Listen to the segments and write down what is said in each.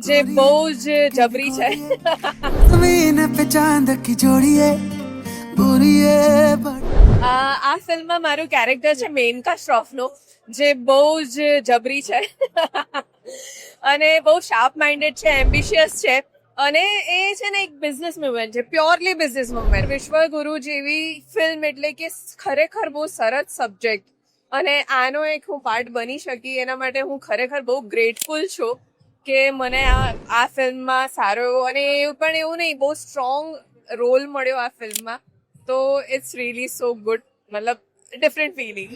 જે બહુ જ જબરી છે. જમીન पे चांद की जोड़ी है बुरी है આ ફિલ્મમાં મારું કેરેક્ટર છે મેનકા શ્રોફનું, જે બહુ જ જબરી છે અને બહુ શાર્પ માઇન્ડેડ છે, એમ્બિશિયસ છે અને એ છે ને એક બિઝનેસ વુમેન છે, પ્યોરલી બિઝનેસ વુમેન. વિશ્વગુરુ જેવી ફિલ્મ એટલે કે ખરેખર બહુ સરસ સબ્જેક્ટ, અને આનો એક હું પાર્ટ બની શકી એના માટે હું ખરેખર બહુ ગ્રેટફુલ છું કે મને આ ફિલ્મમાં સારો એવો, અને પણ એવું નહીં, બહુ સ્ટ્રોંગ રોલ મળ્યો આ ફિલ્મમાં. તો ઇટ્સ રિયલી સો ગુડ, મતલબ ડિફરન્ટ ફિલિંગ.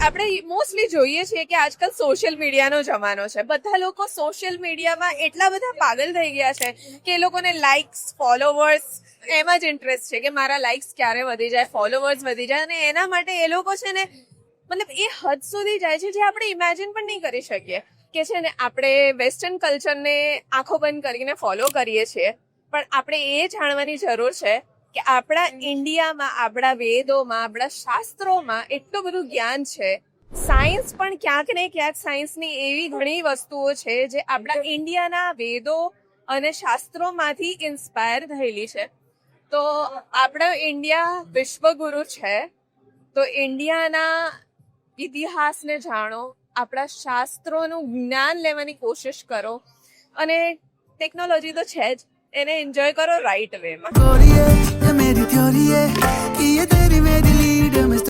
આપણે મોસ્ટલી જોઈએ છીએ કે આજકાલ સોશિયલ મીડિયાનો જમાનો છે. બધા લોકો સોશિયલ મીડિયામાં એટલા બધા પાગલ થઈ ગયા છે કે એ લોકોને લાઇક્સ, ફોલોવર્સ એમાં જ ઇન્ટરેસ્ટ છે કે મારા લાઇક્સ ક્યારે વધી જાય, ફોલોવર્સ વધી જાય, અને એના માટે એ લોકો છે ને મતલબ એ હદ સુધી જાય છે જે આપણે ઇમેજિન પણ નહીં કરી શકીએ. કે છે ને આપણે વેસ્ટર્ન કલ્ચરને આંખો બંધ કરીને ફોલો કરીએ છીએ, પણ આપણે એ જાણવાની જરૂર છે કે આપણા ઇન્ડિયામાં, આપણા વેદોમાં, આપણા શાસ્ત્રોમાં એટલું બધું જ્ઞાન છે. સાયન્સ પણ ક્યાંક ને ક્યાંક સાયન્સની એવી ઘણી વસ્તુઓ છે જે આપણા ઇન્ડિયાના વેદો અને શાસ્ત્રોમાંથી ઇન્સ્પાયર થયેલી છે. તો આપણો ઇન્ડિયા વિશ્વગુરુ છે, તો ઇન્ડિયાના ઇતિહાસને જાણો, આપણા શાસ્ત્રોનું જ્ઞાન લેવાની કોશિશ કરો, અને ટેકનોલોજી તો છે જ, એને એન્જોય કરો રાઈટ વેમાં. गोरी है ये मेरी थ्योरी है कि ये तेरी मेरी